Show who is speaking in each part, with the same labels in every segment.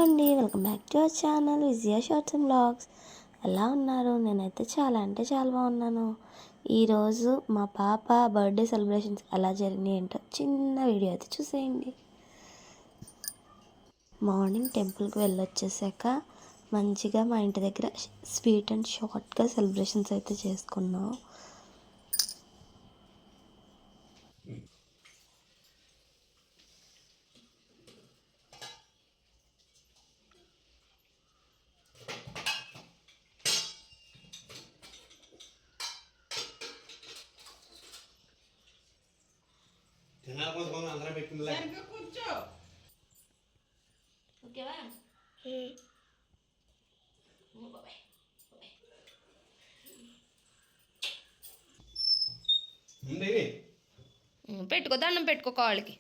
Speaker 1: అండి, welcome back to our channel Vijaya shorts and vlogs. ఎలా ఉన్నారు? నేనైతే చాలా అంటే చాలా బాగున్నాను. ఈరోజు మా పాప బర్త్డే సెలబ్రేషన్స్ ఎలా జరిగినాయి ఏంటో చిన్న వీడియో అయితే చూసేయండి. మార్నింగ్ టెంపుల్కి వెళ్ళొచ్చేసాక మంచిగా మా ఇంటి దగ్గర స్వీట్ అండ్ షార్ట్గా సెలబ్రేషన్స్ అయితే చేసుకున్నాం.
Speaker 2: పెట్టుకో, దండం పెట్టుకో కాళ్ళకి.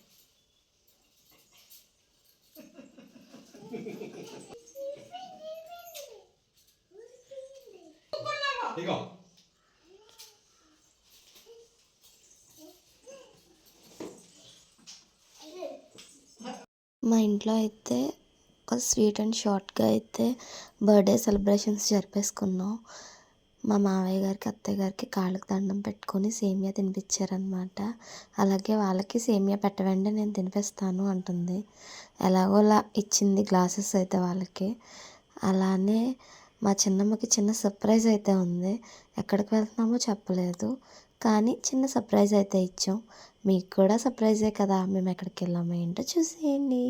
Speaker 1: మా ఇంట్లో అయితే ఒక స్వీట్ అండ్ షార్ట్గా అయితే బర్త్డే సెలబ్రేషన్స్ జరిపేసుకున్నాం. మా మావయ్య గారికి అత్తయ్య గారికి కాళ్ళకి దండం పెట్టుకొని సేమియా తినిపించారనమాట. అలాగే వాళ్ళకి సేమియా పెట్టవండి నేను తినిపిస్తాను అంటుంది. ఎలాగోలా ఇచ్చింది గ్లాసెస్ అయితే వాళ్ళకి. అలానే మా చిన్నమ్మకి చిన్న సర్ప్రైజ్ అయితే ఉంది. ఎక్కడికి వెళ్తున్నామో చెప్పలేదు, కానీ చిన్న సర్ప్రైజ్ అయితే ఇచ్చాం. మీకు కూడా సర్ప్రైజే కదా, మేము ఎక్కడికి వెళ్ళామో ఏంటో చూసేయండి.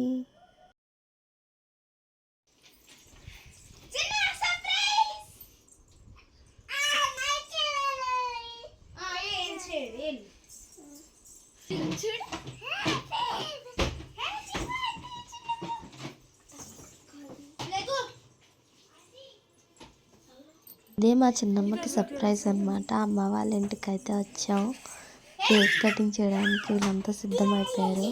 Speaker 1: ఇదే మా చిన్నమ్మకి సర్ప్రైజ్ అనమాట. అమ్మ వాళ్ళ ఇంటికి అయితే వచ్చాం. కేక్ కటింగ్ చేయడానికి వీళ్ళంతా సిద్ధమైపోయారు.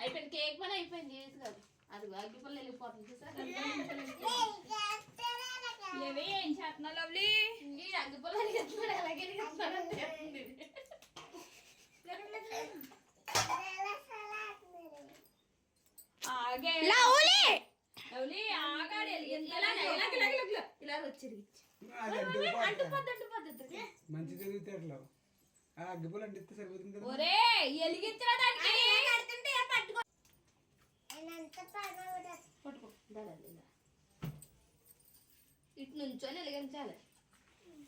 Speaker 2: అయిపోయింది కేక్ పని అయిపోయింది. అది అగ్గిపల్లి వెళ్ళిపోతుంది సార్. ఏం చేస్తున్నా లవ్లీ? అగ్గిపల్లి అలాగే ఇలా వచ్చి
Speaker 3: మంచి తిరుగుతారు. అగ్గిపూలు అంటిస్తే సరిపోతుంది కదా.
Speaker 2: ఒరే ఎలిగించడానికి ఇటు నుంచొని వెలిగించాలి.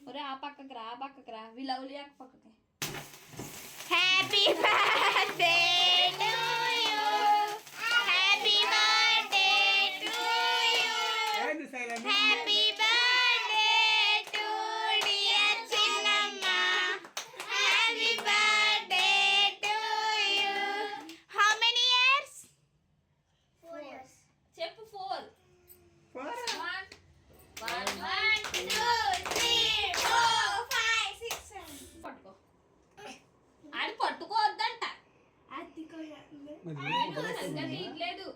Speaker 2: ఒరే ఆ పక్కకి రా, ఆ పక్కకి రా. వీళ్ళవులి ఆ పక్కకి. Happy birthday to you, happy birthday to you, happy birthday to dear చిన్నమ్మ, happy birthday to you. How many years? 4 years. చెప్పు 4. 1 2 3 4 5 6 7. పట్టుకో. అది పట్టుకోవద్దంట. అది తీయట్లేదు.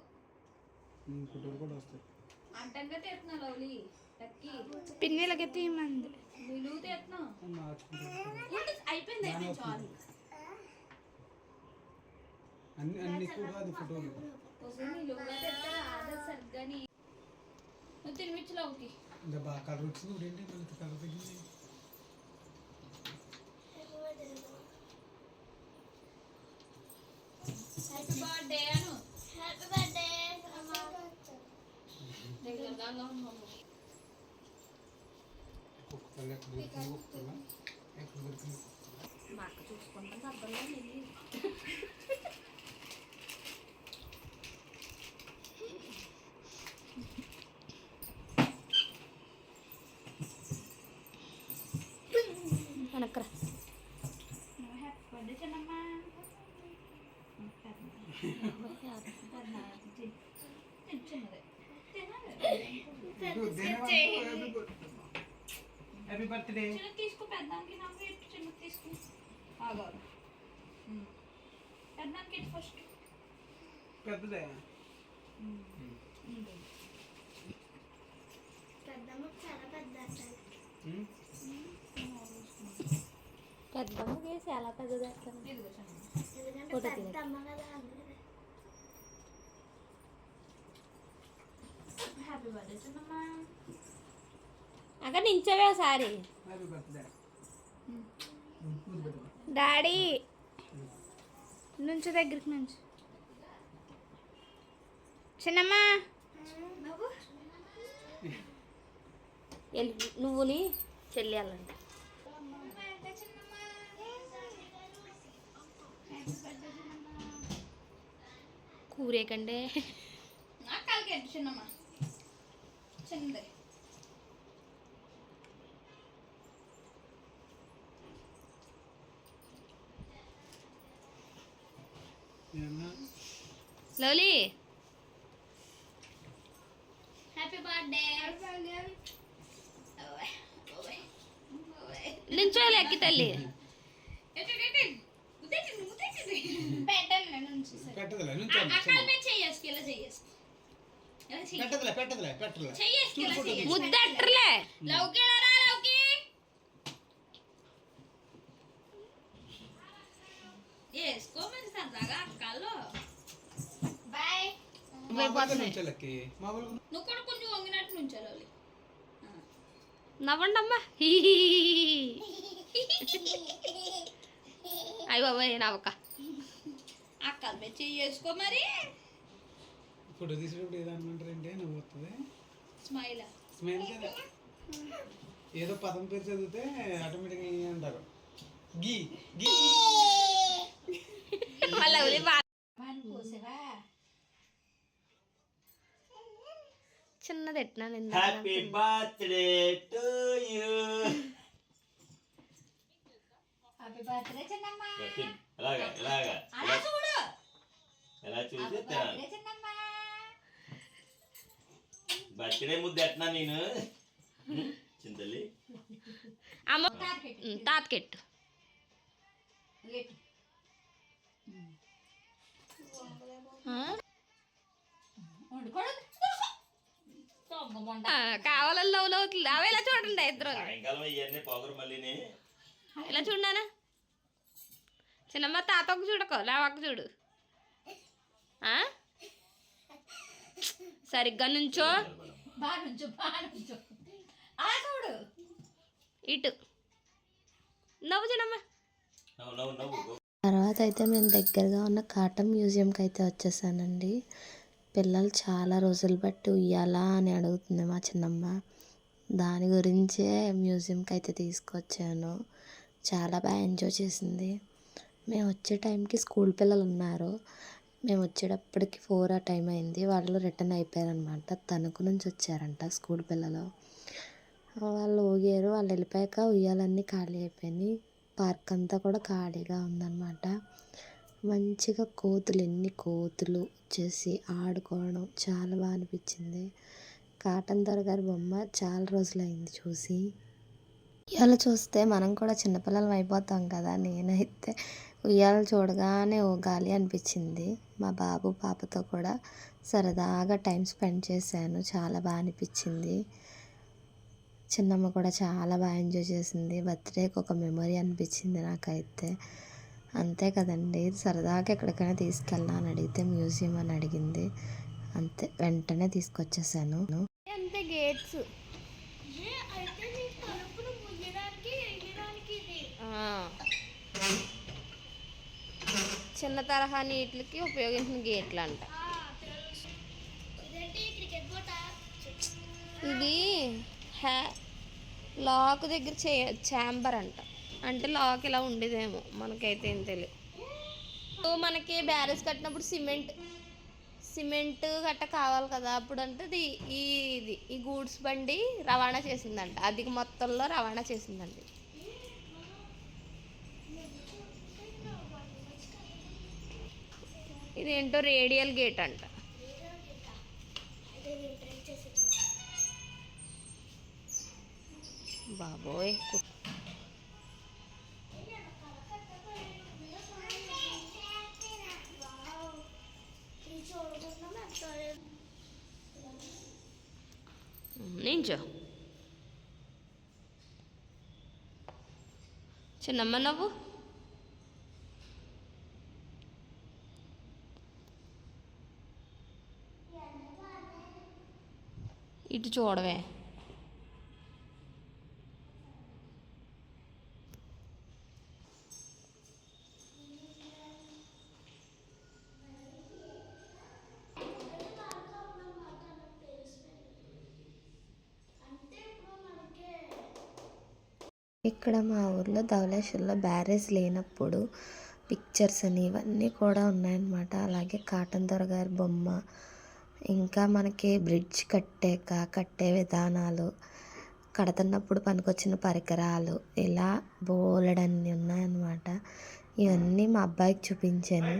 Speaker 2: అంటంగా తీస్తున్నా లవ్లీ. టక్కి పిన్నెలకి తీయమంది. నిలువు తీస్తున్నా. అయిపోయింది చాలు.
Speaker 3: అన్ని ఫోటోలు
Speaker 2: తినిపించలోకి
Speaker 3: బాగా కలర్ వచ్చింది. ఏంటి కలర్ తగ్గింది.
Speaker 2: హ్యాపీ బర్త్డే అను. హ్యాపీ బర్త్డే దగ్గరగా మా అక్క చూసుకుంటాం అర్థంలో వెనక్కరా. హ్యాపీ బర్త్డే చిన్నమ్మా.
Speaker 3: Happy birthday.
Speaker 2: తీసుకో పెద్దానికి నాకు చిన్న తీసుకో. ఆగారు పెద్దదానికి ఫస్ట్
Speaker 3: పెద్దదే
Speaker 1: పెద్దమ్మకి చాలా పెద్దది వేస్తాను.
Speaker 2: హ్యాపీ బర్త్డే చిన్నమ్మా.
Speaker 1: అక్కడ నించవే ఒకసారి.
Speaker 3: హ్యాపీ బర్త్డే
Speaker 2: డాడీ నుంచి దగ్గరికి నుంచి చిన్నమ్మా
Speaker 1: నువ్వుని చెల్లియాలంట. కూరేకండే
Speaker 2: కాలికేంటి చిన్నమ్మా చిన్నది.
Speaker 1: లవ్లీ
Speaker 2: హ్యాపీ బర్త్డే
Speaker 1: నించోలే అక్కి తల్లి.
Speaker 2: పెట్టండి నుంచి
Speaker 3: పెట్టదులే
Speaker 2: అక్కడ చెయ్యేసుకు ఇలా చెయ్యేసుకు
Speaker 3: పెట్టదులే
Speaker 2: చెయ్యేసుకు ఇలా చెయ్యేసుకు
Speaker 1: ముద్దట్రలే.
Speaker 2: లౌకి రా లౌకి వేసుకోమని సరదాగా అక్కల్లో బాయ్.
Speaker 3: నుంచోలకి మామూలుగా
Speaker 2: నువ్వు కూడా కొంచెం వంగినట్టు నుంచోవాలి.
Speaker 1: నవ్వండి అమ్మా. అయ్య బాబాయ్ నవ్వక.
Speaker 2: అక్కల మీద చెయ్యేసుకో మరి.
Speaker 3: ఫోటో తీసేటప్పుడు ఏదనుకుంటారు అంటే నువ్వు వస్తుంది
Speaker 2: స్మైల్
Speaker 3: స్మైల్ కదా, ఏదో పదం పేరు చదివితే ఆటోమేటిక్గా అంటారు గీ గీ.
Speaker 1: లవ్లీ చిన్నది ఎట్టినాను.
Speaker 4: Happy birthday to you.
Speaker 2: Happy birthday చిన్నమ్మా.
Speaker 4: ఎలాగా ఎలాగా
Speaker 2: అలా చూడు.
Speaker 4: ఎలా చూసి తినాలి.
Speaker 2: చిన్నమ్మా
Speaker 4: బర్త్డే ముద్దు ఎట్నా నేను చింతల్లి.
Speaker 1: అమ్మ తాతకెట్టు. కావాలని లవ్ అవుతుంది. అవి ఇలా చూడండి ఇద్దరు.
Speaker 4: సాయంకాలం ఇవన్నీ పొగరు మళ్ళీని.
Speaker 1: ఇలా చూడనా చిన్నమ్మ. తాతకు చూడకో, లేవక్క చూడు. సరిగ్గా నుంచో. ఇటు నవ్వు చిన్నమ్మ.
Speaker 4: నవ్వు నవ్వు నవ్వు.
Speaker 1: తర్వాత అయితే మేము దగ్గరగా ఉన్న కాటన్ మ్యూజియంకి అయితే వచ్చేసానండి. పిల్లలు చాలా రోజులు బట్టి ఉయ్యాలా అని అడుగుతుంది మా చిన్నమ్మ. దాని గురించే మ్యూజియంకి అయితే తీసుకొచ్చాను. చాలా బాగా ఎంజాయ్ చేసింది. మేము వచ్చే టైంకి స్కూల్ పిల్లలు ఉన్నారు. మేము వచ్చేటప్పటికి 4 ఆ టైం అయింది. వాళ్ళు రిటర్న్ అయిపోయారనమాట. తణుకు నుంచి వచ్చారంట స్కూల్ పిల్లలు. వాళ్ళు ఊగారు. వాళ్ళు వెళ్ళిపోయాక ఉయ్యాలన్నీ ఖాళీ అయిపోయినాయి. పార్క్ అంతా కూడా ఖాళీగా ఉందన్నమాట. మంచిగా ఎన్ని కోతులు వచ్చేసి ఆడుకోవడం చాలా బాగా అనిపించింది. కాటన్ దొర గారి బొమ్మ చాలా రోజులైంది చూసి. ఉయ్యాల చూస్తే మనం కూడా చిన్నపిల్లలం అయిపోతాం కదా. నేనైతే ఉయ్యాల చూడగానే ఊగాలి అనిపించింది. మా బాబు పాపతో కూడా సరదాగా టైం స్పెండ్ చేశాను. చాలా బాగా అనిపించింది. చిన్నమ్మ కూడా చాలా బాగా ఎంజాయ్ చేసింది. బర్త్డేకి ఒక మెమరీ అనిపించింది నాకైతే. అంతే కదండి, సరదాగా ఎక్కడికైనా తీసుకెళ్ళా అని అడిగితే మ్యూజియం అని అడిగింది. అంతే, వెంటనే తీసుకొచ్చేసాను.
Speaker 2: అంతే గేట్స్.
Speaker 1: చిన్న తరహా నీటికి ఉపయోగించిన గేట్లు అంట. ఇది లాక్ దగ్గర ఛాంబర్ అంట. అంటే లాక్ ఇలా ఉండేదేమో, మనకైతే ఏం తెలియదు. మనకి బ్యారేజ్ కట్టినప్పుడు సిమెంట్ గట్ట కావాలి కదా. అప్పుడు అంటే ఈ గూడ్స్ బండి రవాణా చేసిందంట. అధిక మొత్తంలో రవాణా చేసిందండి. ఇదేంటో రేడియల్ గేట్ అంట. బాబోయ్,
Speaker 2: నించో చిన్నమ్మ నువ్వు ఇటు చూడవే
Speaker 1: ఇక్కడ మా ఊర్లో ధవళేశ్వరంలో బ్యారేజ్ లేనప్పుడు పిక్చర్స్ అని ఇవన్నీ కూడా ఉన్నాయన్నమాట. అలాగే కాటన్ దొర గారి బొమ్మ, ఇంకా మనకి బ్రిడ్జ్ కట్టే విధానాలు, కడుతున్నప్పుడు పనికొచ్చిన పరికరాలు, ఇలా బోలెడన్ని ఉన్నాయన్నమాట. ఇవన్నీ మా అబ్బాయికి చూపించాను.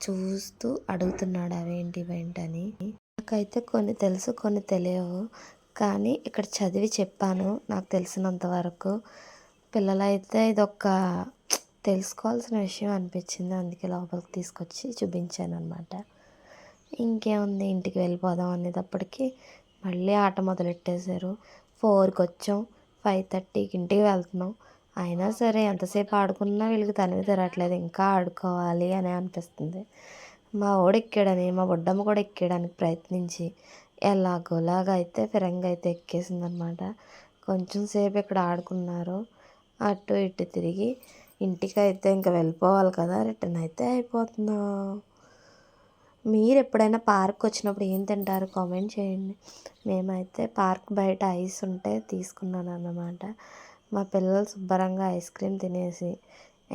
Speaker 1: చూస్తూ అడుగుతున్నాడు అవేంటని. నాకైతే కొన్ని తెలుసు, కొన్ని తెలియవు. కానీ ఇక్కడ చదివి చెప్పాను నాకు తెలిసినంత వరకు. పిల్లలైతే ఇదొక తెలుసుకోవాల్సిన విషయం అనిపించింది, అందుకే లోపలికి తీసుకొచ్చి చూపించాను అనమాట. ఇంకేముంది, ఇంటికి వెళ్ళిపోదాం అనేటప్పటికి మళ్ళీ ఆట మొదలెట్టేశారు. 4కి వచ్చాం, 5:30కి ఇంటికి వెళ్తున్నాం. అయినా సరే ఎంతసేపు ఆడుకున్నా వీళ్ళకి తనివి తిరగట్లేదు, ఇంకా ఆడుకోవాలి అని అనిపిస్తుంది. మా వాడు ఎక్కాడని, మా బుడ్డమ్మ కూడా ఎక్కేయడానికి ప్రయత్నించి ఎలాగోలాగా అయితే ఫిరంగి అయితే ఎక్కేసిందనమాట. కొంచెం సేపు ఇక్కడ ఆడుకున్నారు, అటు ఇటు తిరిగి ఇంటికి అయితే ఇంకా వెళ్ళిపోవాలి కదా, రిటర్న్ అయితే అయిపోతున్నాం. మీరు ఎప్పుడైనా పార్క్ వచ్చినప్పుడు ఏం తింటారు కామెంట్ చేయండి. మేమైతే పార్క్ బయట ఐస్ ఉంటే తీసుకున్నాను అన్నమాట. మా పిల్లలు శుభ్రంగా ఐస్ క్రీమ్ తినేసి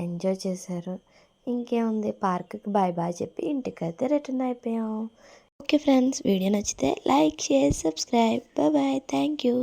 Speaker 1: ఎంజాయ్ చేశారు. ఇంకేముంది, పార్క్కి బాయ్ బాయ్ చెప్పి ఇంటికైతే రిటర్న్ అయిపోయాం. ఓకే ఫ్రెండ్స్, వీడియో నచ్చితే like, share, subscribe. Bye bye, thank you.